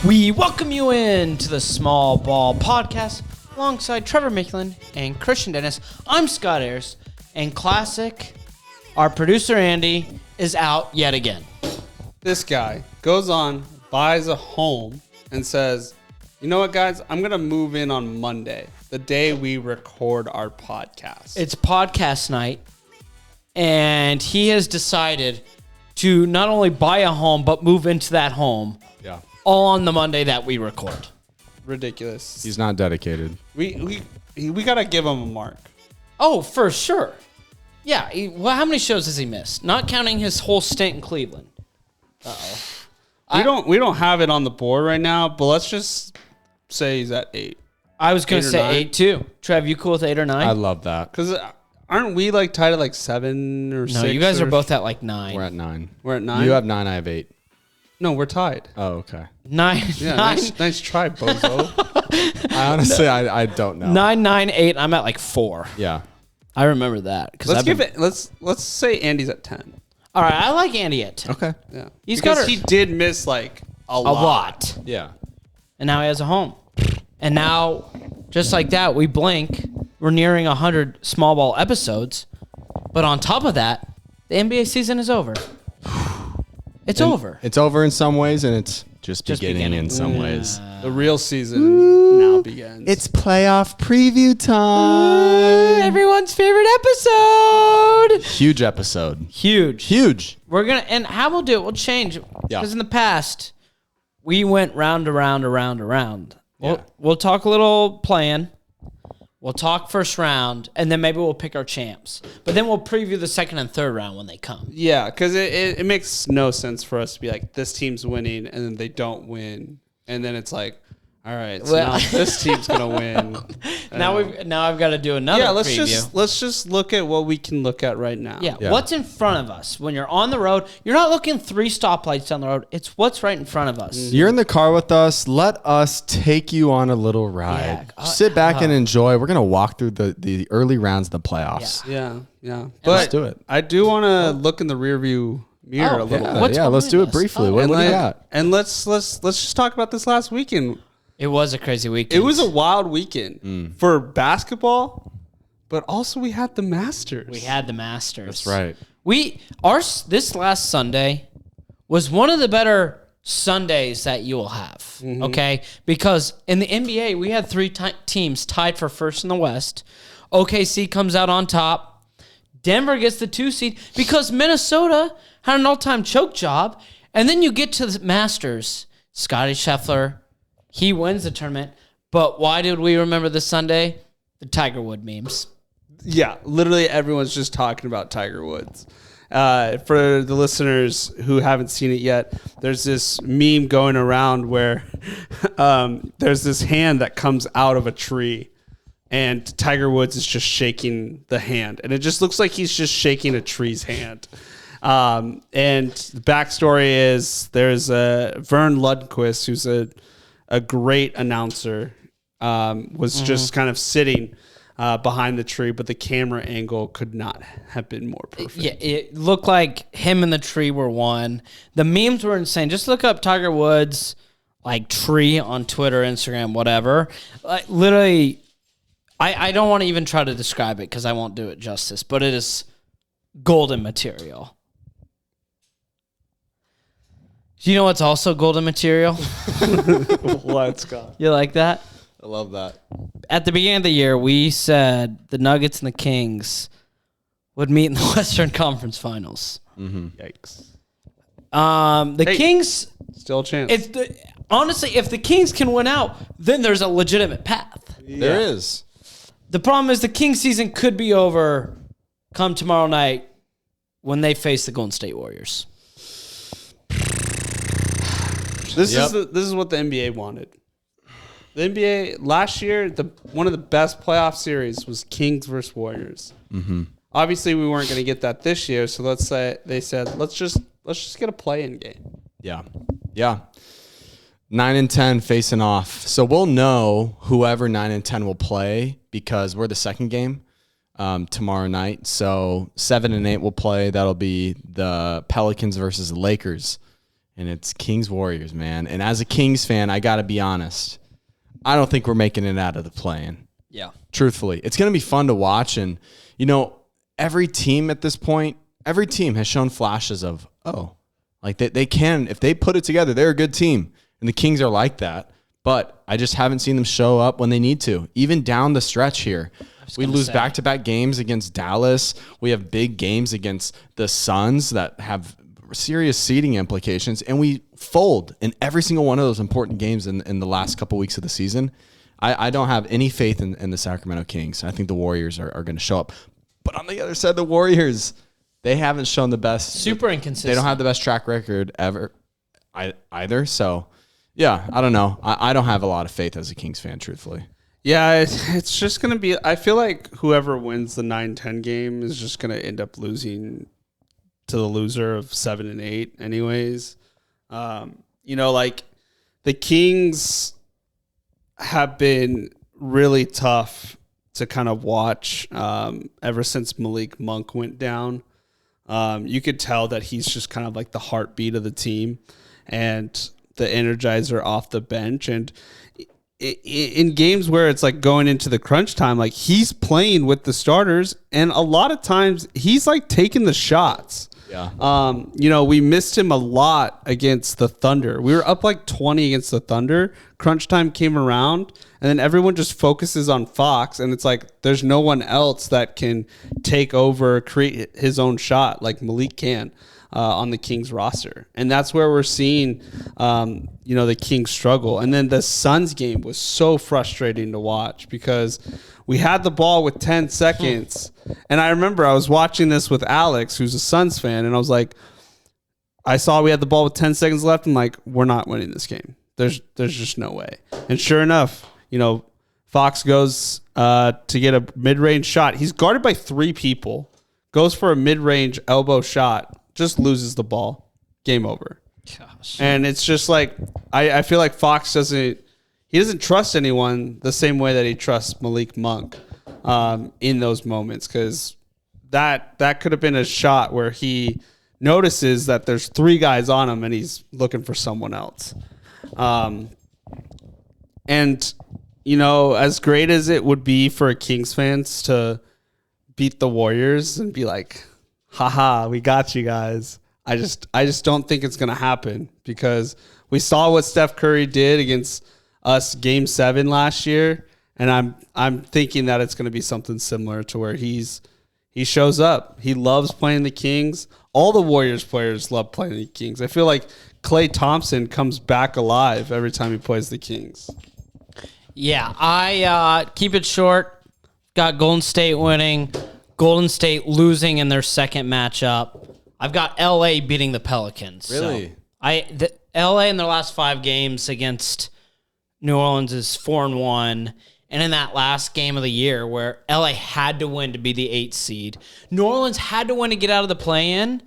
We welcome you in to the Small Ball Podcast alongside Trevor Micklin and Christian Dennis. I'm Scott Ayers, and Classic, our producer Andy, is out yet again. This guy goes on, buys a home, and says, you know what, guys? I'm going to move in on Monday, the day we record our podcast. It's podcast night, and he has decided to not only buy a home, but move into that home. Yeah. All on the Monday that we record. Ridiculous. He's not dedicated. We got to give him a mark. Oh, for sure. Yeah. Well, how many shows has he missed? Not counting his whole stint in Cleveland. Uh-oh. We don't have it on the board right now, but let's just say he's at 8. I was going to 8 or say 9. 8 too. Trev, you cool with 8 or 9? I love that. Because aren't we like tied at like 7 or 6? No, you guys or are both at like 9. We're at 9. We're at 9? You have 9, I have 8. No, we're tied. Oh, okay. 9. Yeah, 9. nice try, bozo. I honestly, I don't know. 9, 9, 8. I'm at like 4. Yeah. I remember that. Let's say Andy's at 10. All right, I like Andy at 10. Okay. Yeah. He's because got her- he did miss like a lot. Yeah. And now he has a home. And now, just like that, we blink. We're nearing 100 small ball episodes. But on top of that, the NBA season is over. It's over. It's over in some ways, and it's just beginning beginning. in some ways. The real season now begins. It's playoff preview time. Everyone's favorite episode. Huge episode. Huge. Huge. We're going to, and how we'll do it, we'll change. Yeah. Because in the past, we went round around. Yeah. We'll talk a little playing. We'll talk first round, and then maybe we'll pick our champs. But then we'll preview the second and third round when they come. Yeah, because it makes no sense for us to be like, this team's winning, and then they don't win. And then it's like, all right, so now this team's going to win. Now I've got to do another preview. let's just look at what we can look at right now. Yeah, what's in front of us? When you're on the road, you're not looking 3 stoplights down the road. It's what's right in front of us. You're in the car with us. Let us take you on a little ride. Yeah. Sit back and enjoy. We're going to walk through the early rounds of the playoffs. Yeah. But let's do it. I do want to look in the rearview mirror a little bit. What's Let's do behind it us? briefly. Oh. What do you like- got? And let's just talk about this last weekend. It was a crazy weekend. It was a wild weekend for basketball, but also we had the Masters. We had the Masters. That's right. This last Sunday was one of the better Sundays that you will have. Okay, because in the NBA we had 3 teams tied for first in the West. OKC comes out on top. Denver gets the 2 seed because Minnesota had an all-time choke job, and then you get to the Masters. Scottie Scheffler, he wins the tournament. But why did we remember this Sunday? The Tiger Woods memes. Yeah, literally everyone's just talking about Tiger Woods. For the listeners who haven't seen it yet, there's this meme going around where there's this hand that comes out of a tree, and Tiger Woods is just shaking the hand, and it just looks like he's just shaking a tree's hand. And the backstory is there's Vern Lundquist, who's a great announcer, was just kind of sitting behind the tree, but the camera angle could not have been more perfect. Yeah, it looked like him and the tree were one. The memes were insane. Just look up Tiger Woods, like tree on Twitter, Instagram, whatever. Like literally, I don't want to even try to describe it because I won't do it justice, but it is golden material. Do you know what's also golden material? Let's go. You like that? I love that. At the beginning of the year, we said the Nuggets and the Kings would meet in the Western Conference Finals. Yikes. The Kings, Still a chance. honestly, if the Kings can win out, then there's a legitimate path. There is. The problem is the Kings season could be over come tomorrow night when they face the Golden State Warriors. This is what the NBA wanted. The NBA last year, one of the best playoff series was Kings versus Warriors. Obviously, we weren't going to get that this year, so let's just get a play-in game. Yeah. 9 and 10 facing off. So we'll know whoever 9 and 10 will play because we're the second game tomorrow night. So 7 and 8 will play. That'll be the Pelicans versus the Lakers and it's Kings Warriors, man. And as a Kings fan, I got to be honest. I don't think we're making it out of the play-in. Yeah. Truthfully, it's going to be fun to watch. And, every team at this point, every team has shown flashes of, like they can, if they put it together, they're a good team. And the Kings are like that. But I just haven't seen them show up when they need to. Even down the stretch here, we lose back-to-back games against Dallas. We have big games against the Suns that have serious seeding implications, and we fold in every single one of those important games in the last couple weeks of the season. I don't have any faith in the Sacramento Kings. I think the Warriors are going to show up. But on the other side, the Warriors, they haven't shown the best. Super inconsistent. They don't have the best track record ever either. So, yeah, I don't know. I don't have a lot of faith as a Kings fan, truthfully. Yeah, it's just going to be – I feel like whoever wins the 9-10 game is just going to end up losing to the loser of 7 and 8 anyways. Like the Kings have been really tough to kind of watch ever since Malik Monk went down. You could tell that he's just kind of like the heartbeat of the team and the energizer off the bench. And in games where it's like going into the crunch time, like he's playing with the starters, and a lot of times he's like taking the shots. Yeah. We missed him a lot against the Thunder. We were up like 20 against the Thunder. Crunch time came around, and then everyone just focuses on Fox, and it's like there's no one else that can take over, create his own shot like Malik can on the Kings roster. And that's where we're seeing, the Kings struggle. And then the Suns game was so frustrating to watch because we had the ball with 10 seconds. And I remember I was watching this with Alex, who's a Suns fan, and I was like, I saw we had the ball with 10 seconds left. I'm like, we're not winning this game. There's just no way. And sure enough, Fox goes to get a mid-range shot. He's guarded by 3 people, goes for a mid-range elbow shot, just loses the ball. Game over. Gosh. And it's just like, I feel like Fox doesn't trust anyone the same way that he trusts Malik Monk in those moments, because that could have been a shot where he notices that there's 3 guys on him and he's looking for someone else. As great as it would be for Kings fans to beat the Warriors and be like, haha, we got you guys, I just don't think it's going to happen, because we saw what Steph Curry did against us Game 7 last year, and I'm thinking that it's going to be something similar to where he shows up. He loves playing the Kings. All the Warriors players love playing the Kings. I feel like Klay Thompson comes back alive every time he plays the Kings. Yeah, I keep it short. Got Golden State winning, Golden State losing in their second matchup. I've got LA beating the Pelicans. Really? So LA in their last 5 games against New Orleans is 4-1. And in that last game of the year where LA had to win to be the 8th seed, New Orleans had to win to get out of the play-in,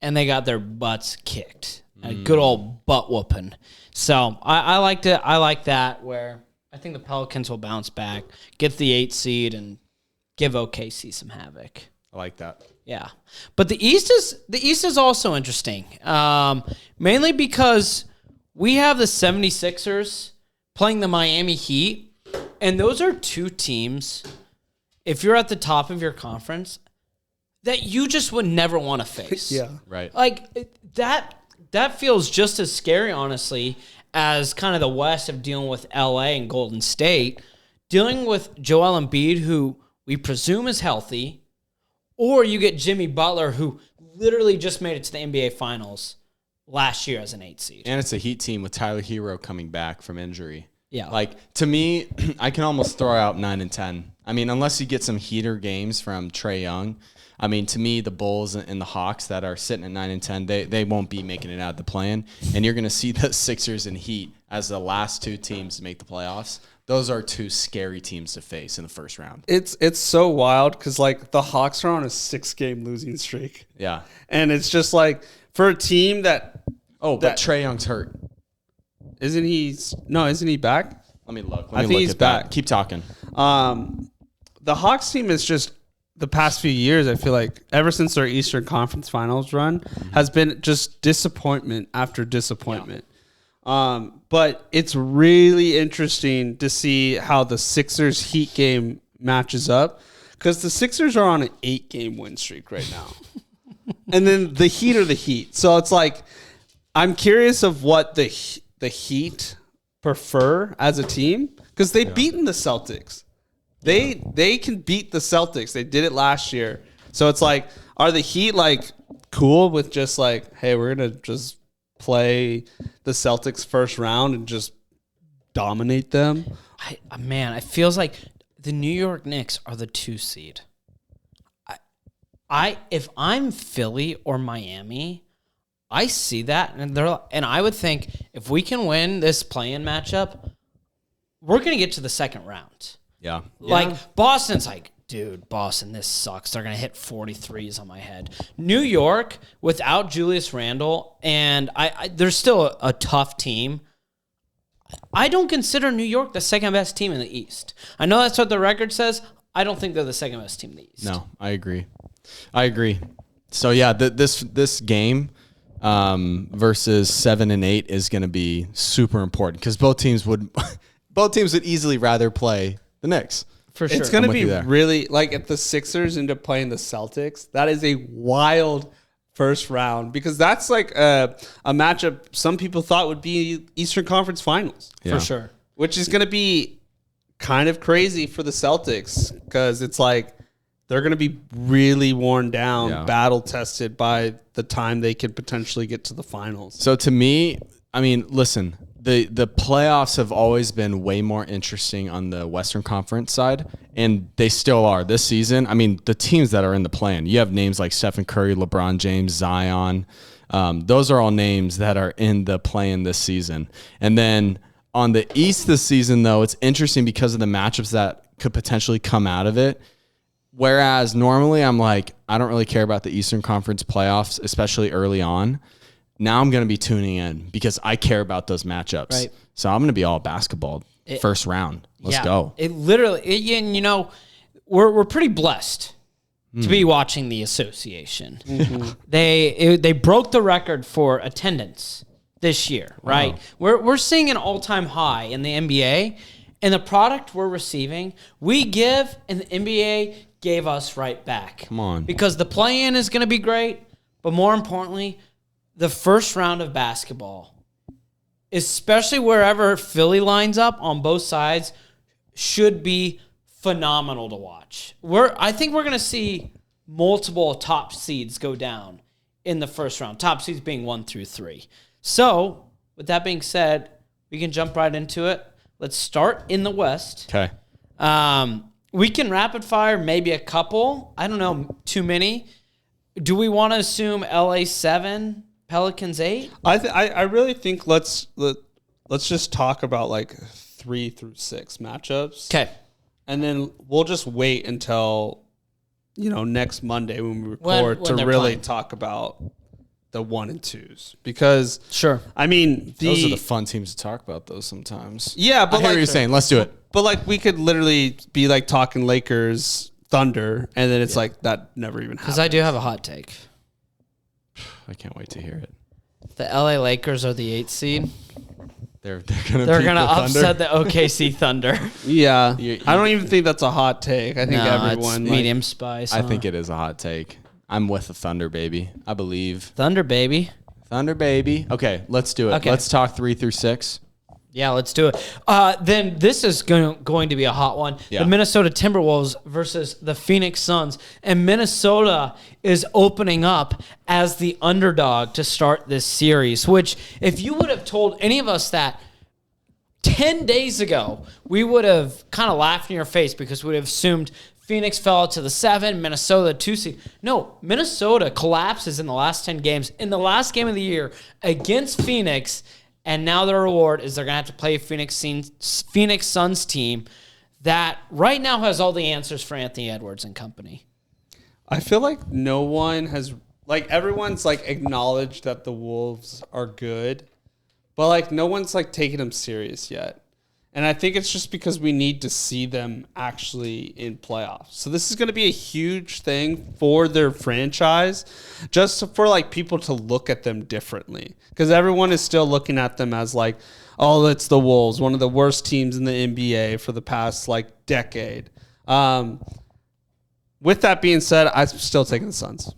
and they got their butts kicked. A good old butt whooping. So I like that, where I think the Pelicans will bounce back, get the 8th seed, and give OKC some havoc. I like that. Yeah. But the East is also interesting. Mainly because we have the 76ers playing the Miami Heat. And those are 2 teams, if you're at the top of your conference, that you just would never want to face. Yeah. Right. Like, that feels just as scary, honestly, as kind of the West of dealing with LA and Golden State, dealing with Joel Embiid, who we presume is healthy, or you get Jimmy Butler, who literally just made it to the NBA Finals last year as an 8th seed. And it's a Heat team with Tyler Hero coming back from injury. Yeah. Like, to me, I can almost throw out 9 and 10. I mean, unless you get some heater games from Trae Young. I mean, to me, the Bulls and the Hawks that are sitting at 9 and 10, they won't be making it out of the play-in. And you're going to see the Sixers and Heat as the last 2 teams to make the playoffs. Those are 2 scary teams to face in the first round. It's so wild because, like, the Hawks are on a 6-game losing streak. Yeah. And it's just like, for a team that... Oh, but Trae Young's hurt. Isn't he? No, isn't he back? Let me look. I think he's back. Keep talking. The Hawks team is just the past few years, I feel like ever since their Eastern Conference Finals run, has been just disappointment after disappointment. But it's really interesting to see how the Sixers Heat game matches up, because the Sixers are on an 8-game win streak right now. And then the Heat are the Heat. So it's like, I'm curious of what the Heat prefer as a team, because they've beaten the Celtics. They can beat the Celtics. They did it last year. So it's like, are the Heat like cool with just like, hey, we're going to just play the Celtics first round and just dominate them? It feels like the New York Knicks are the 2 seed. If I'm Philly or Miami, I see that, and I would think if we can win this play-in matchup, we're going to get to the second round. Yeah. Like, Boston's like, dude, Boston, this sucks. They're going to hit 43s on my head. New York, without Julius Randle, and they're still a tough team. I don't consider New York the second best team in the East. I know that's what the record says. I don't think they're the second best team in the East. No, I agree. So, yeah, this game versus 7 and 8 is going to be super important, because both teams would easily rather play the Knicks. For sure. It's going to be really, like, if the Sixers end up playing the Celtics, that is a wild first round, because that's like a matchup some people thought would be Eastern Conference Finals. Yeah. For sure. Which is going to be kind of crazy for the Celtics, because it's like they're going to be really worn down, battle tested by the time they could potentially get to the finals. So to me, I mean, listen, the playoffs have always been way more interesting on the Western Conference side, and they still are this season. I mean, the teams that are in the play-in, you have names like Stephen Curry, LeBron James, Zion. Those are all names that are in the play-in this season. And then on the East this season, though, it's interesting because of the matchups that could potentially come out of it. Whereas normally I'm like, I don't really care about the Eastern Conference playoffs, especially early on. Now I'm going to be tuning in because I care about those matchups. Right. So I'm going to be all basketball first round. Let's go. It literally, and you know, we're pretty blessed to be watching the association. Mm-hmm. They broke the record for attendance this year, right? Wow. We're seeing an all-time high in the NBA, and the product we're receiving, we give, and the NBA gave us right back. Come on. Because the play-in is going to be great, but more importantly, the first round of basketball, especially wherever Philly lines up on both sides, should be phenomenal to watch. I think we're going to see multiple top seeds go down in the first round, top seeds being 1 through 3. So, with that being said, we can jump right into it. Let's start in the West. Okay. We can rapid fire maybe a couple. I don't know, too many. Do we want to assume LA 7, Pelicans 8? I really think let's just talk about like 3 through 6 matchups. Okay. And then we'll just wait until, next Monday when we record when to really playing. Talk about the 1 and 2s, because Sure. I mean, those are the fun teams to talk about those sometimes. Yeah, but I hear what you're saying. Let's do it. But like we could literally be like talking Lakers, Thunder, and then it's like that never even happens. Because I do have a hot take. I can't wait to hear it. The LA Lakers are the 8th seed. They're gonna upset the OKC Thunder. Yeah, I don't even think that's a hot take. I think everyone it's medium spice. I think it is a hot take. I'm with the Thunder, baby. I believe. Thunder, baby. Thunder, baby. Okay, let's do it. Okay. Let's talk 3 through 6. Yeah, let's do it. Then this is going to be a hot one. Yeah. The Minnesota Timberwolves versus the Phoenix Suns. And Minnesota is opening up as the underdog to start this series, which if you would have told any of us that 10 days ago, we would have kind of laughed in your face because we would have assumed Phoenix fell to the 7, Minnesota 2 seed. No, Minnesota collapses in the last 10 games. In the last game of the year against Phoenix, and now their reward is they're going to have to play Phoenix Suns team that right now has all the answers for Anthony Edwards and company. I feel like no one has, like, everyone's like acknowledged that the Wolves are good, but like no one's like taking them serious yet. And I think it's just because we need to see them actually in playoffs. So this is going to be a huge thing for their franchise, just for like people to look at them differently. Because everyone is still looking at them as like, oh, it's the Wolves, one of the worst teams in the NBA for the past like decade. With that being said, I'm still taking the Suns.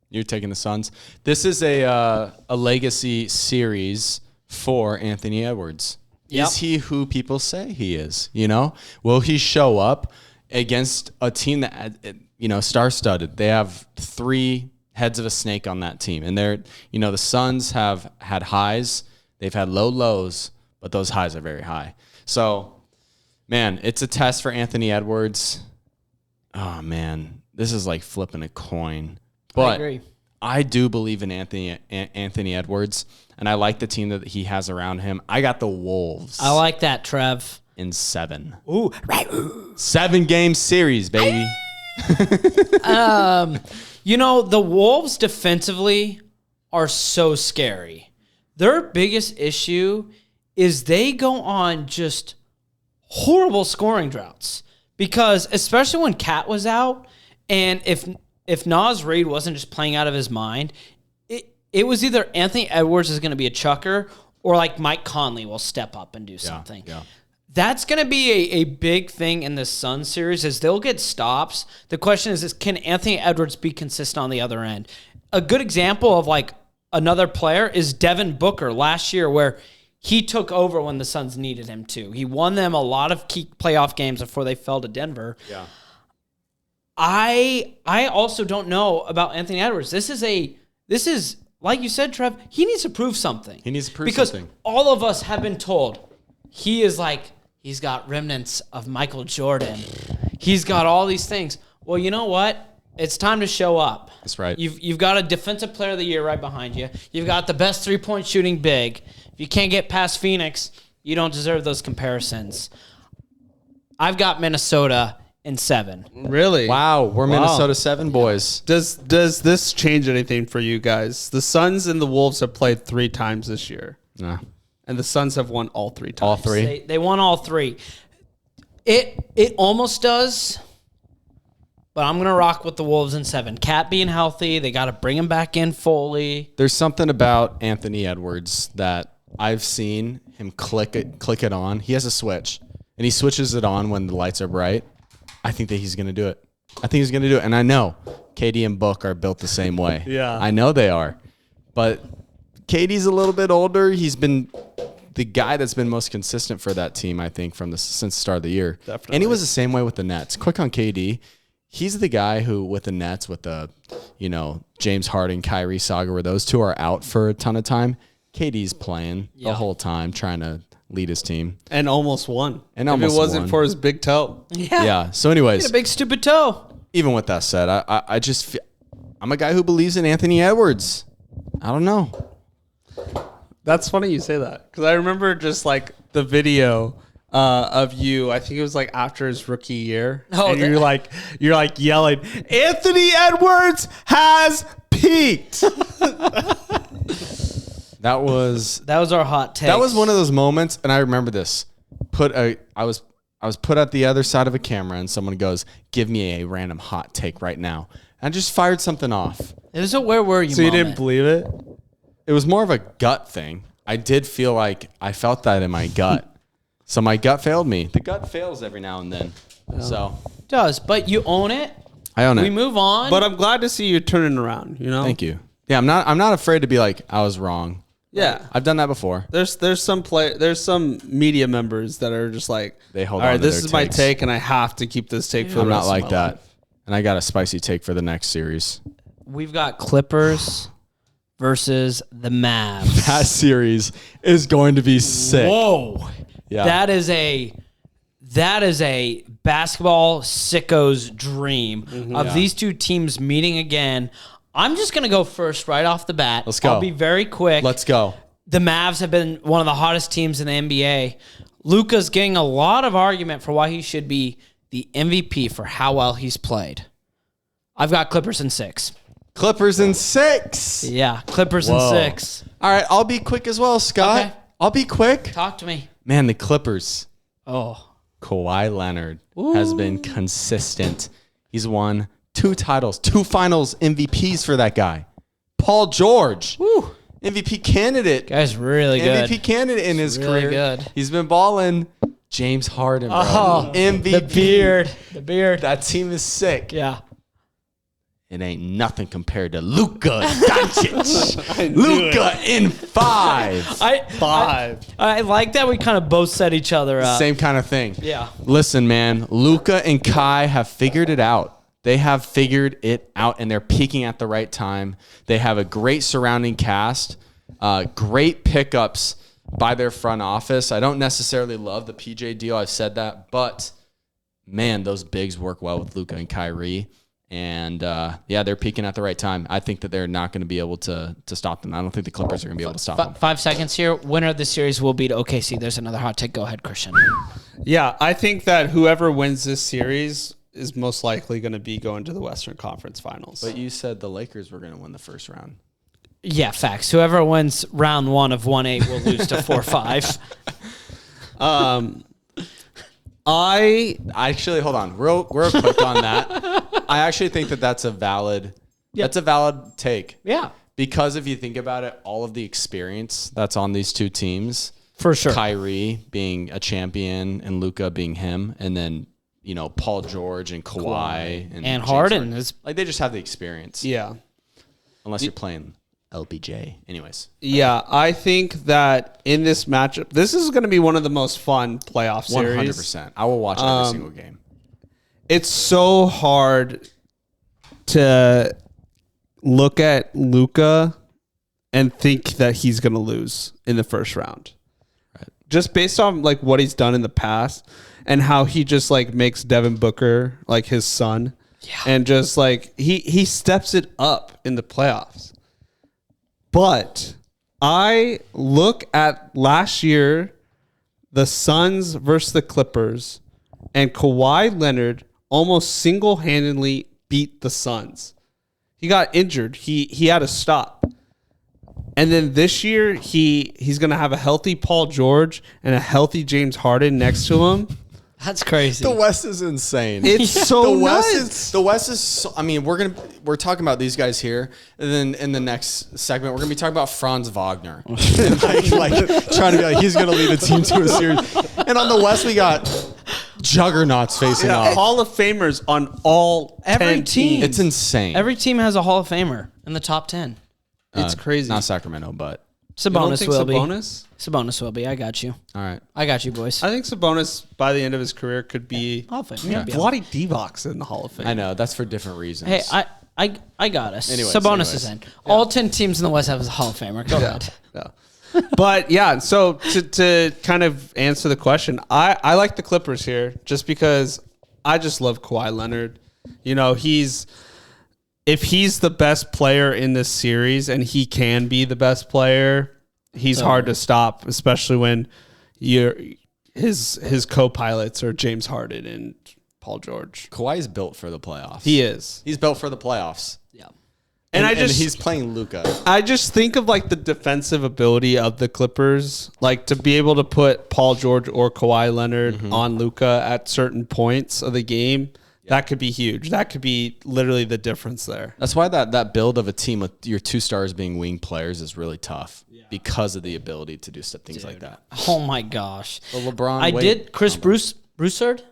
You're taking the Suns. This is a legacy series for Anthony Edwards. Yep. Is he who people say he is? You know, will he show up against a team that, you know, star-studded? They have 3 heads of a snake on that team, and they're, you know, the Suns have had highs, they've had low lows, but those highs are very high. So, man, it's a test for Anthony Edwards. Oh man, this is like flipping a coin. But I agree. I do believe in Anthony Edwards, and I like the team that he has around him. I got the Wolves. I like that, Trev. In 7. Ooh. 7-game series, baby. You know, the Wolves defensively are so scary. Their biggest issue is they go on just horrible scoring droughts. Because especially when Cat was out, and if Naz Reid wasn't just playing out of his mind, it was either Anthony Edwards is going to be a chucker or like Mike Conley will step up and do something. Yeah. That's going to be a big thing in the Suns series is they'll get stops. The question is can Anthony Edwards be consistent on the other end? A good example of like another player is Devin Booker last year where he took over when the Suns needed him to. He won them a lot of key playoff games before they fell to Denver. Yeah. I also don't know about Anthony Edwards. This is like you said, Trev, he needs to prove something. He needs to prove because something. all of us have been told he's got remnants of Michael Jordan. He's got all these things. Well, you know what? It's time to show up. That's right. You've got a defensive player of the year right behind you. You've got the best 3-point shooting big. If you can't get past Phoenix, you don't deserve those comparisons. I've got Minnesota in 7. Really? Wow, we're Minnesota 7 boys. Does this change anything for you guys? The Suns and the Wolves have played 3 times this year. Nah. And the Suns have won all 3 times. All 3. They won all 3. It almost does, but I'm going to rock with the Wolves in 7. Cat being healthy, they got to bring him back in fully. There's something about Anthony Edwards that I've seen him click it on. He has a switch, and he switches it on when the lights are bright. I think that he's going to do it. And I know KD and Book are built the same way. Yeah. I know they are. But KD's a little bit older. He's been the guy that's been most consistent for that team, I think, since the start of the year. Definitely. And he was the same way with the Nets. Quick on KD. He's the guy who, with the Nets, with the, James Harden, Kyrie saga, where those two are out for a ton of time, KD's playing the whole time, trying to lead his team. And almost won. And if almost it wasn't won. for his big toe. Yeah. So anyways, He had a big stupid toe. even with that said, I just feel, I'm a guy who believes in Anthony Edwards. I don't know. That's funny you say that. Because I remember just like the video of you. I think it was like after his rookie year. Oh, and you're like yelling, Anthony Edwards has peaked. That was our hot take. That was one of those moments, and I remember this. I was put at the other side of a camera, and someone goes, "Give me a random hot take right now." And I just fired something off. It was a where were you So you moment. didn't believe it? It was more of a gut thing. I did feel like I felt that in my gut. So my gut failed me. The gut fails every now and then. So It does, but you own it. I own it. We move on. But I'm glad to see you turning around, Thank you. Yeah, I'm not afraid to be like, I was wrong. Yeah. I've done that before. There's some media members that are just like, They hold all on right, to this their is my takes. take and I have to keep this take for the I'm rest not like of my that. life. And I got a spicy take for the next series. We've got Clippers versus the Mavs. That series is going to be sick. Whoa. Yeah. That is a basketball sicko's dream of these two teams meeting again. I'm just going to go first right off the bat. Let's go. I'll be very quick. Let's go. The Mavs have been one of the hottest teams in the NBA. Luka's getting a lot of argument for why he should be the MVP for how well he's played. I've got Clippers in 6. Clippers in 6. Yeah, Clippers in Whoa. 6. All right, I'll be quick as well, Scott. Okay. I'll be quick. Talk to me. Man, the Clippers. Oh. Kawhi Leonard has been consistent. He's won 2 titles, 2 finals MVPs for that guy. Paul George, MVP candidate. Guy's really good. MVP candidate in his really career. good. He's been balling. James Harden, bro. Oh, MVP. The beard. That team is sick. Yeah. It ain't nothing compared to Luka Doncic. Luka in 5. I like that we kind of both set each other up. Same kind of thing. Yeah. Listen, man, Luka and Kai have figured it out. They have figured it out, and they're peaking at the right time. They have a great surrounding cast, great pickups by their front office. I don't necessarily love the PJ deal. I've said that, but man, those bigs work well with Luka and Kyrie. And they're peaking at the right time. I think that they're not going to be able to stop them. I don't think the Clippers are going to be able to stop them. 5 seconds here. Winner of the series will beat OKC. There's another hot take. Go ahead, Christian. Yeah, I think that whoever wins this series is most likely going to be going to the Western Conference Finals. But you said the Lakers were going to win the first round. Yeah, facts. Whoever wins round 1 of 1-8 will lose to 4-5. I actually, hold on, real quick on that. I actually think that that's a valid take. Yeah, because if you think about it, all of the experience that's on these two teams, for sure. Kyrie being a champion and Luka being him, and then Paul George and Kawhi and James Harden is like they just have the experience. Yeah, unless you're playing LBJ. Anyways. Yeah, I think that in this matchup, this is going to be one of the most fun playoff series. 100%. I will watch every single game. It's so hard to look at Luka and think that he's going to lose in the first round. Right. Just based on like what he's done in the past and how he just like makes Devin Booker like his son. Yeah. And just like he steps it up in the playoffs. But I look at last year, the Suns versus the Clippers, and Kawhi Leonard almost single-handedly beat the Suns. He got injured. He had to stop. And then this year, he's going to have a healthy Paul George and a healthy James Harden next to him. That's crazy. The West is insane. It's so nuts. The West is so, I mean, we're talking about these guys here, and then in the next segment we're gonna be talking about Franz Wagner. And like trying to be like he's gonna lead a team to a series. And on the West we got juggernauts facing off. Hall of Famers on all Every 10 team. teams. It's insane. Every team has a Hall of Famer in the top 10. It's crazy. Not Sacramento, but Sabonis will be. Sabonis will be. I got you. all right. I got you, boys. I think Sabonis, by the end of his career, could be Hall of Fame. Yeah, Yeah. Vlade Divac's in the Hall of Fame. I know that's for different reasons. Hey, I got us. Anyways, Sabonis is in. All 10 teams in the West have a Hall of Famer. Go ahead. Yeah. But yeah, so to kind of answer the question, I like the Clippers here just because I just love Kawhi Leonard. If he's the best player in this series, and he can be the best player, he's hard to stop, especially when his co-pilots are James Harden and Paul George. Kawhi's built for the playoffs. He is. He's built for the playoffs. Yeah. And he's playing Luka. I just think of like the defensive ability of the Clippers, like to be able to put Paul George or Kawhi Leonard on Luka at certain points of the game. That could be huge. That could be literally the difference there. That's why that build of a team with your 2 stars being wing players is really tough because of the ability to do things like that. Oh my gosh. The LeBron. Chris Broussard.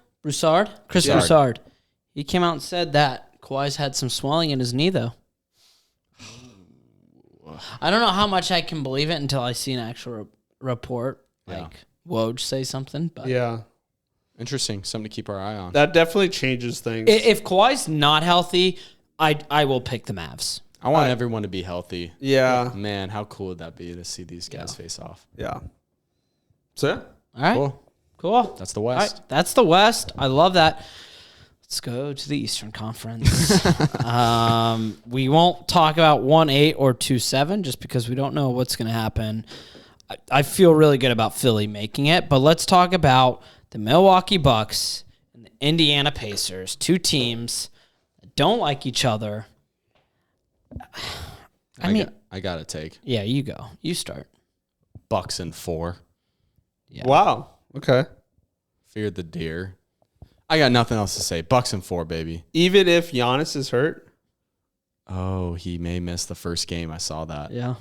He came out and said that Kawhi's had some swelling in his knee, though. I don't know how much I can believe it until I see an actual report, like Woj say something. But Yeah. Interesting. Something to keep our eye on. That definitely changes things. if Kawhi's not healthy, I will pick the Mavs. I want everyone to be healthy. Yeah. Man, how cool would that be to see these guys face off? Yeah. So, yeah. All right. Cool. That's the All West. right. That's the West. I love that. Let's go to the Eastern Conference. We won't talk about 1-8 or 2-7 just because we don't know what's going to happen. I feel really good about Philly making it, but let's talk about the Milwaukee Bucks and the Indiana Pacers, 2 teams that don't like each other. I got to take Yeah, you go. You start. Bucks in 4. Yeah. Wow. Okay. Feared the deer. I got nothing else to say. Bucks and 4, baby. Even if Giannis is hurt? Oh, he may miss the first game. I saw that. Yeah.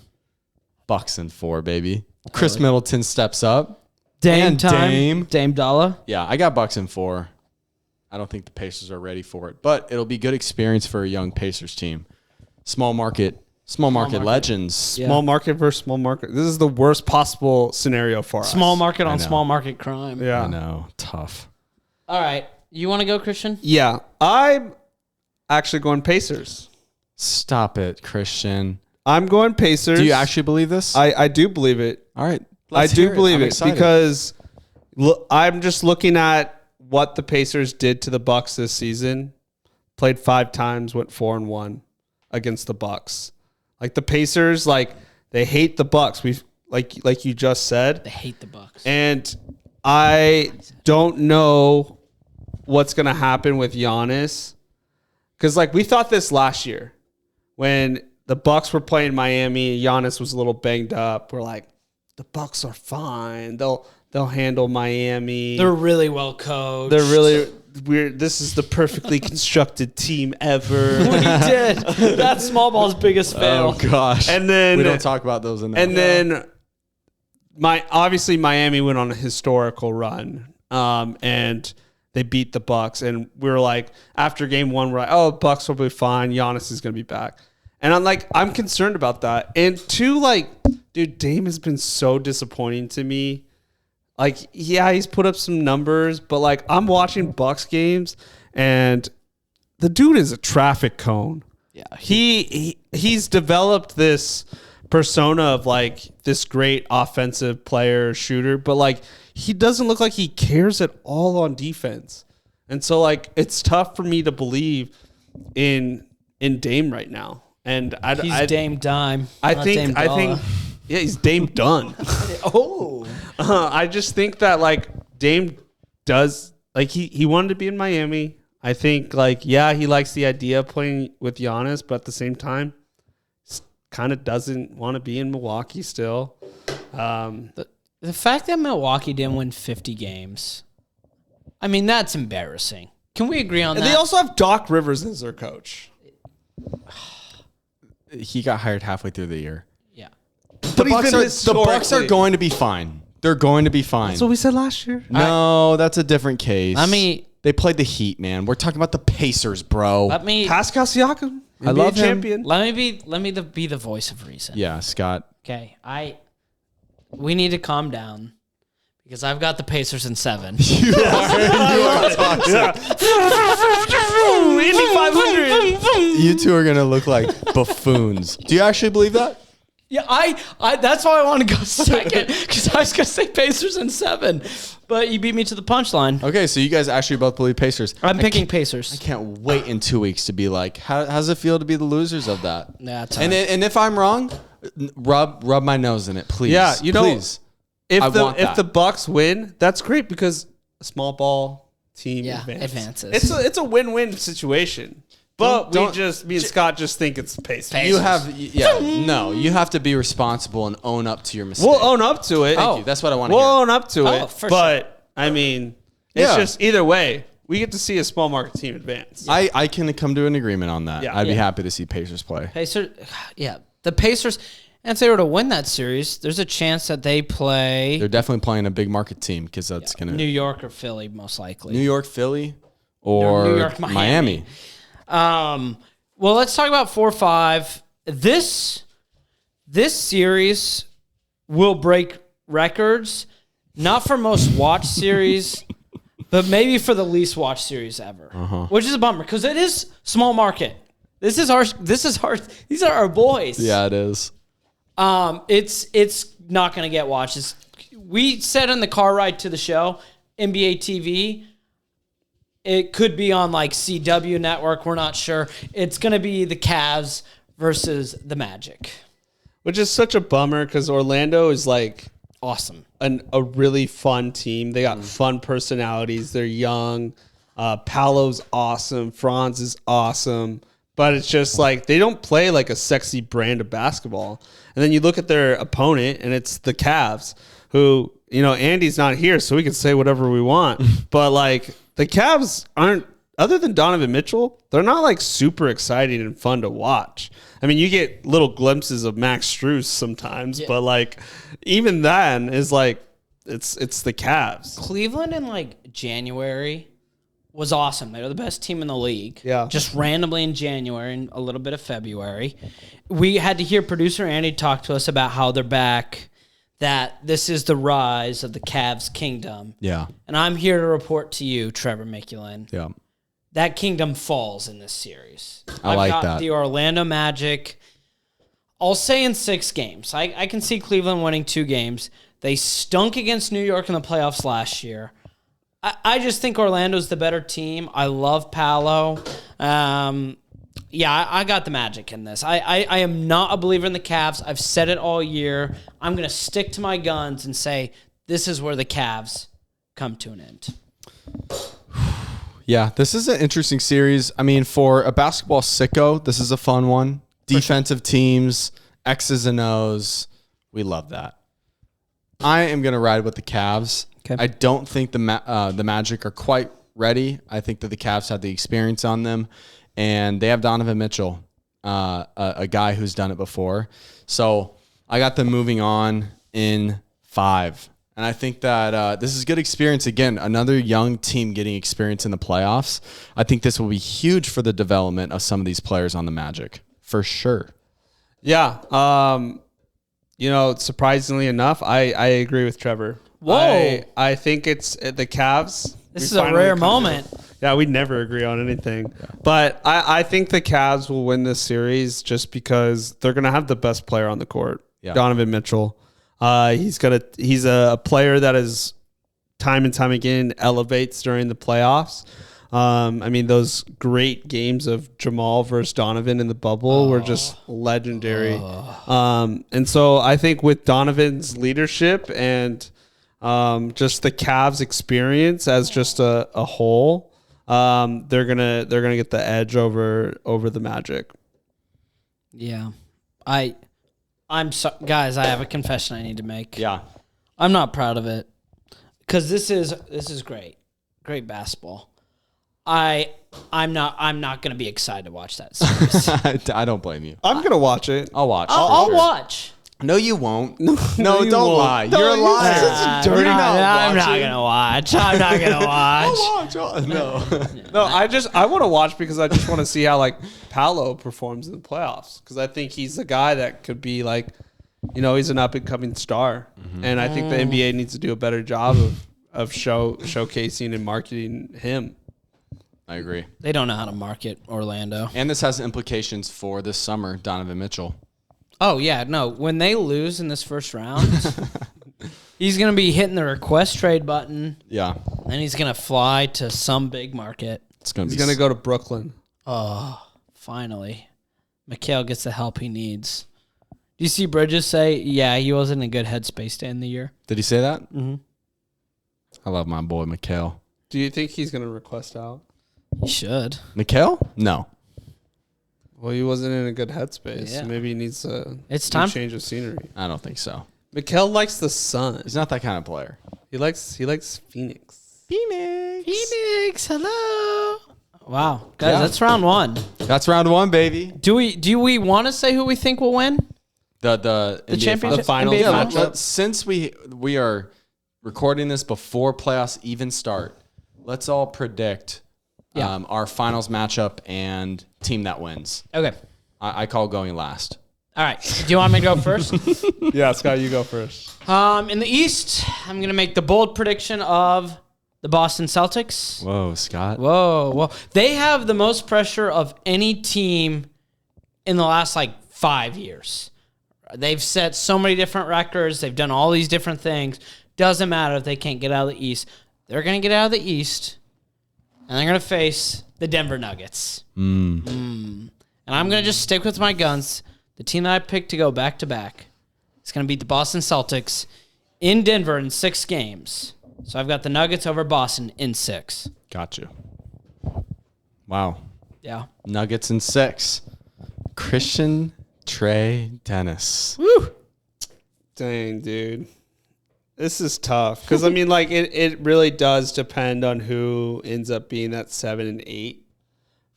Bucks and 4, baby. Chris Middleton steps up. Dame And time. Dame Dollar. Yeah, I got Bucks and 4. I don't think the Pacers are ready for it, but it'll be good experience for a young Pacers team. Small market legends. Yeah. Small market versus small market. This is the worst possible scenario for us. Small market on know. small market crime. Yeah. I know. Tough. All right. You want to go, Christian? Yeah. I'm actually going Pacers. Stop it, Christian. I'm going Pacers. Do you actually believe this? I do believe it. All right. I let's do hear believe I'm it excited. because I'm just looking at what the Pacers did to the Bucks this season. Played 5 times, went 4-1 against the Bucks. Like the Pacers, like they hate the Bucks. We've like you just said, They hate the Bucks. and I don't know what's gonna happen with Giannis because like we thought this last year when the Bucks were playing Miami. Giannis was a little banged up. We're like, the Bucks are fine. They'll handle Miami. They're really well coached. They're really weird. This is the perfectly constructed team ever. We did. That's small ball's biggest fail. Oh gosh. And then we don't talk about those in there. And then obviously Miami went on a historical run, and they beat the Bucks. And we were like, after game 1, we're like, oh, Bucks will be fine. Giannis is going to be back. And I'm concerned about that. And 2, like, dude, Dame has been so disappointing to me. Like, yeah, he's put up some numbers, but like I'm watching Bucks games, and the dude is a traffic cone. Yeah. He's developed this persona of like this great offensive player, shooter, but like he doesn't look like he cares at all on defense. And so like it's tough for me to believe in Dame right now. And He's Dame Dime. I not think Dame I Dollar. think yeah, he's Dame done. Oh. I just think that like Dame does like he wanted to be in Miami. I think like yeah, he likes the idea of playing with Giannis, but at the same time, kind of doesn't want to be in Milwaukee still. The fact that Milwaukee didn't win 50 games, I mean, that's embarrassing. Can we agree on And that? they also have Doc Rivers as their coach. he got hired halfway through the year. Yeah. But The Bucks are going to be fine. They're going to be fine. That's what we said last year. No, that's a different case. Let me- They played the Heat, man. We're talking about the Pacers, bro. Let me Pascal Siakam, NBA I love him. champion. be the voice of reason. Yeah, Scott. Okay. We need to calm down because I've got the Pacers in 7. You are toxic. Indy 500. You two are gonna look like buffoons. Do you actually believe that? Yeah, I that's why I want to go second because I was gonna say Pacers in 7, but you beat me to the punchline. Okay, so you guys actually both believe Pacers. I'm picking I Pacers. can't wait in 2 weeks to be like, how's it feel to be the losers of that? Yeah, it's And all right. and if I'm wrong, rub my nose in it, please. Yeah, you know, please. If I want that. the Bucks win, that's great because a small ball team Yeah, advances. advances. It's a win-win situation. But Don't- me and Scott just think it's Pacers. You have, you have to be responsible and own up to your mistakes. We'll own up to it. Thank you. That's what I want to We'll hear. own up to Oh, it. for But I mean, it's Yeah. just either way, we get to see a small market team advance. I can come to an agreement on that. Yeah. I'd be Yeah. happy to see Pacers play. Pacers, yeah, the Pacers. And if they were to win that series, there's a chance that they play They're definitely playing a big market team because that's gonna New York or Philly, most likely. New York, Philly, or New York, Miami. Well, let's talk about 4-5. This series will break records, not for most watched series, but maybe for the least watched series ever, which is a bummer because it is small market. This is our. These are our boys. Yeah, it is. It's not going to get watched. We said in the car ride to the show, NBA TV. It could be on like CW network. We're not sure. It's going to be the Cavs versus the Magic. Which is such a bummer because Orlando is like Awesome. a really fun team. They got fun personalities. They're young. Paolo's awesome. Franz is awesome. But it's just like they don't play like a sexy brand of basketball. And then you look at their opponent, and it's the Cavs, who Andy's not here, so we can say whatever we want. But like the Cavs aren't, other than Donovan Mitchell, they're not like super exciting and fun to watch. I mean, you get little glimpses of Max Strus sometimes, but like even then is like it's the Cavs. Cleveland in like January was awesome. They were the best team in the league. Yeah. Just randomly in January and a little bit of February. We had to hear producer Andy talk to us about how they're back, that this is the rise of the Cavs kingdom. Yeah. And I'm here to report to you, Trevor Mikulin, Yeah. that kingdom falls in this series. I like I've got that. the Orlando Magic, I'll say in 6 games. I can see Cleveland winning 2 games. They stunk against New York in the playoffs last year. I just think Orlando's the better team. I love Paolo. I got the Magic in this. I am not a believer in the Cavs. I've said it all year. I'm going to stick to my guns and say this is where the Cavs come to an end. Yeah, this is an interesting series. I mean, for a basketball sicko, this is a fun one. Defensive teams, X's and O's. We love that. I am going to ride with the Cavs. Okay. I don't think the Magic are quite ready. I think that the Cavs have the experience on them, and they have Donovan Mitchell, a guy who's done it before. So I got them moving on in 5. And I think that this is good experience. Again, another young team getting experience in the playoffs. I think this will be huge for the development of some of these players on the Magic, for sure. Yeah. Surprisingly enough, I agree with Trevor. Whoa. I think it's the Cavs. This is a rare moment. Yeah, we never agree on anything. Yeah. But I think the Cavs will win this series just because they're going to have the best player on the court, Donovan Mitchell. He's a player that is time and time again elevates during the playoffs. Those great games of Jamal versus Donovan in the bubble were just legendary. And so I think with Donovan's leadership and just the Cavs experience as just a whole, they're gonna get the edge over the Magic. Yeah, I'm so, guys. I have a confession I need to make. Yeah, I'm not proud of it because this is great basketball. I'm not gonna be excited to watch that series. I don't blame you. I'm gonna watch it. I'll watch. I'll watch. No, you won't. No, you don't won't. lie. No, You're a you're liar. such a dirty You're not I'm not watching. gonna watch. I'm not gonna watch. I'll watch. No. No, I want to watch because I just want to see how like Paolo performs in the playoffs because I think he's the guy that could be like, he's an up and coming star, and I think the NBA needs to do a better job of showcasing and marketing him. I agree. They don't know how to market Orlando. And this has implications for this summer, Donovan Mitchell. Oh yeah, no. When they lose in this first round, he's gonna be hitting the request trade button. Yeah. And he's gonna fly to some big market. It's gonna He's be gonna go to Brooklyn. Oh, finally, Mikal gets the help he needs. Do you see Bridges say, "Yeah, he wasn't in a good headspace to end the year"? Did he say that? Mm-hmm. I love my boy Mikal. Do you think he's gonna request out? He should. Mikal? No. Well, he wasn't in a good headspace. Yeah. Maybe he needs a change of scenery. I don't think so. Mikal likes the sun. He's not that kind of player. He likes Phoenix. Phoenix, hello. Wow, guys, Yeah. that's round 1. That's round 1, baby. Do we want to say who we think will win? The NBA championship? The finals NBA matchup. finals? Since we are recording this before playoffs even start, let's all predict our finals matchup and team that wins. Okay. I call going last. All right. Do you want me to go first? Yeah, Scott, you go first. In the East, I'm going to make the bold prediction of the Boston Celtics. Whoa, Scott. Whoa. They have the most pressure of any team in the last 5 years. They've set so many different records. They've done all these different things. Doesn't matter if they can't get out of the East. They're going to get out of the East, and they're going to face the Denver Nuggets. And I'm going to just stick with my guns. The team that I picked to go back-to-back is going to beat the Boston Celtics in Denver in 6 games. So I've got the Nuggets over Boston in 6. Got you. Wow. Yeah. Nuggets in 6. Christian Trey Dennis. Woo! Dang, dude. This is tough because I mean, like it really does depend on who ends up being that 7 and 8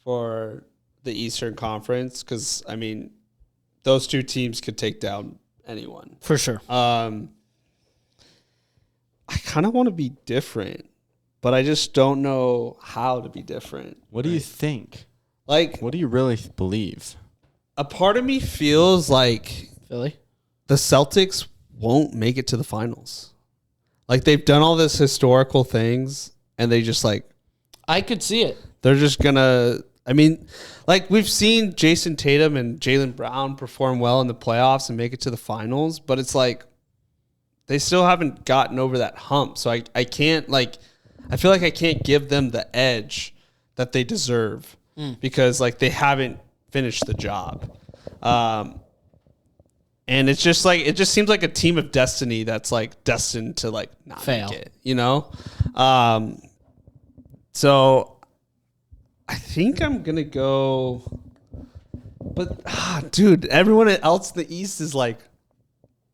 for the Eastern Conference. Because I mean, those two teams could take down anyone For sure. I kind of want to be different, but I just don't know how to be different. What do you think? Like, What do you really believe? a part of me feels like Philly? the Celtics won't make it to the finals. Like, they've done all this historical things, and they just, like, I could see it. they're just going to... I mean, like, we've seen Jason Tatum and Jaylen Brown perform well in the playoffs and make it to the finals, but it's like they still haven't gotten over that hump. So I can't, like... I feel like I can't give them the edge that they deserve because, like, they haven't finished the job. And it's just like, it just seems like a team of destiny that's like destined to like not Fail. make it, you know? So I think I'm going to go, but dude, everyone else in the East is like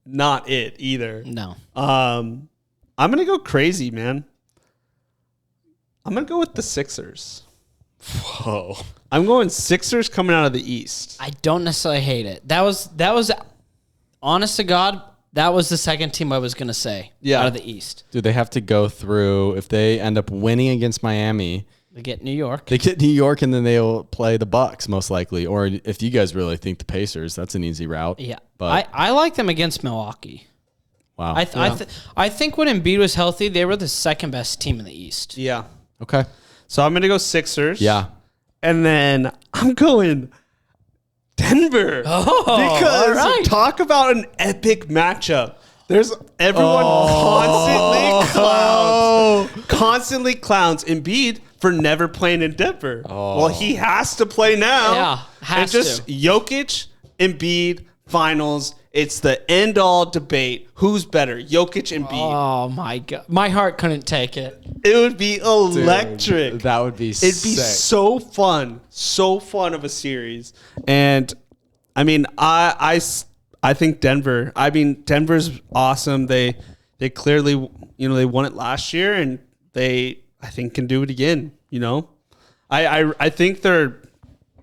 not it either. No. I'm going to go crazy, man. I'm going to go with the Sixers. Whoa. I'm going Sixers coming out of the East. I don't necessarily hate it. That was honest to God, that was the second team I was going to say Yeah. out of the East. Dude, they have to go through, if they end up winning against Miami, They get New York. they get New York and then they'll play the Bucks most likely. Or if you guys really think the Pacers, that's an easy route. Yeah. But I like them against Milwaukee. wow. I think when Embiid was healthy, they were the second best team in the East. Yeah. okay. So I'm going to go Sixers. Yeah. And then I'm going Denver. Oh, because all right. talk about an epic matchup. There's everyone constantly clowns Embiid for never playing in Denver. Well, he has to play now. Yeah, has and just to. Jokic, Embiid, finals. It's the end all debate. Who's better, Jokic, Embiid? Oh my God. My heart couldn't take it. It would be electric. Dude, that would be It'd be so fun of a series. And I mean, I think Denver. I mean, Denver's awesome. They clearly, they won it last year, and I think can do it again. I think they're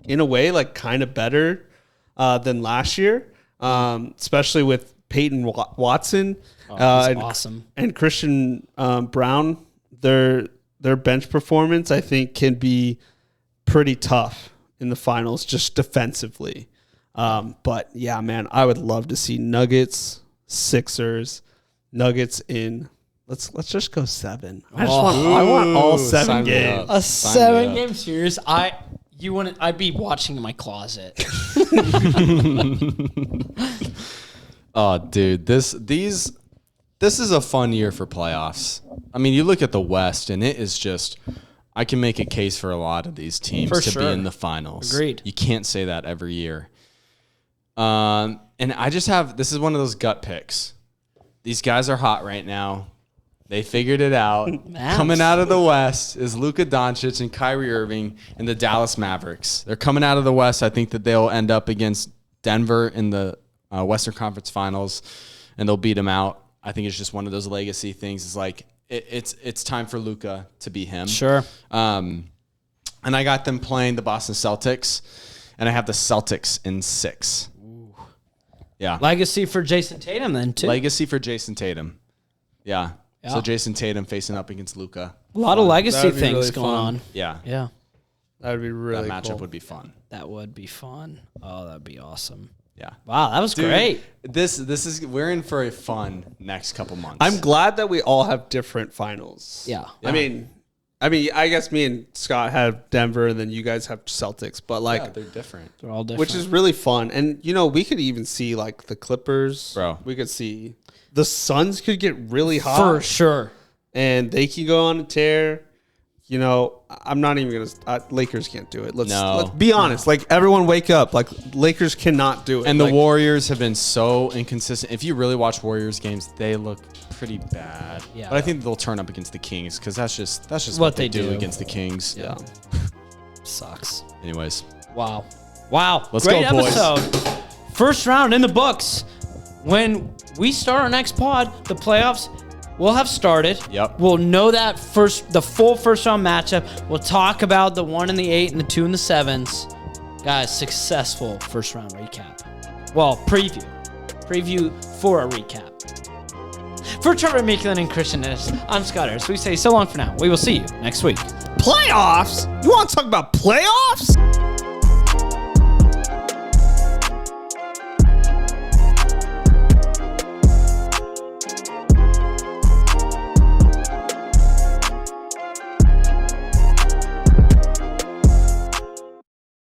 in a way like kind of better than last year, especially with Peyton Watson He's and, awesome. and Christian Brown. Their bench performance, I think, can be pretty tough in the finals just defensively. But yeah, man, I would love to see Nuggets, Sixers, Nuggets in. Let's just go 7. I want all 7 sign me games. up. A Sign me up. 7-game series. I'd be watching in my closet. Oh, dude, this is a fun year for playoffs. I mean, you look at the West, and it is just. I can make a case for a lot of these teams For to sure. be in the finals. Agreed. You can't say that every year. And I just have this is one of those gut picks. These guys are hot right now. They figured it out. Mavs. Coming out of the West is Luka Doncic and Kyrie Irving and the Dallas Mavericks. They're coming out of the West. I think that they'll end up against Denver in the Western Conference Finals, and they'll beat them out. I think it's just one of those legacy things. It's like it's time for Luka to be him. Sure. And I got them playing the Boston Celtics, and I have the Celtics in 6. Yeah. Legacy for Jason Tatum then, too. Legacy for Jason Tatum. Yeah. Yeah. So Jason Tatum facing up against Luka. A lot of legacy That'd be things really going fun. on. Yeah. Yeah. That would be really That matchup cool. would be fun. That would be fun. Oh, that'd be awesome. Yeah. Wow, that was Dude, great. This is we're in for a fun next couple months. I'm glad that we all have different finals. Yeah. I mean, I guess me and Scott have Denver, and then you guys have Celtics. But like, yeah, they're different. They're all different. which is really fun. And we could even see like the Clippers. Bro. We could see the Suns could get really hot. for sure. And they can go on a tear. I'm not even gonna. Lakers can't do it. Let's be honest. Like, everyone, wake up. Like, Lakers cannot do it. And the Like, Warriors have been so inconsistent. If you really watch Warriors games, they look pretty bad. Yeah. But I think they'll turn up against the Kings because that's just What they they do do. against the Kings. Yeah. Sucks. Anyways, Wow. Let's Great go, boys. episode. First round in the books. When we start our next pod, the playoffs will have started. Yep. We'll know the full first round matchup. We'll talk about the 1 and the 8 and the 2 and the 7s. Guys, successful first round recap. Well, preview. Preview for a recap. For Trevor Meekland and Christian Ennis, I'm Scott Harris. We say so long for now. We will see you next week. Playoffs? You want to talk about playoffs?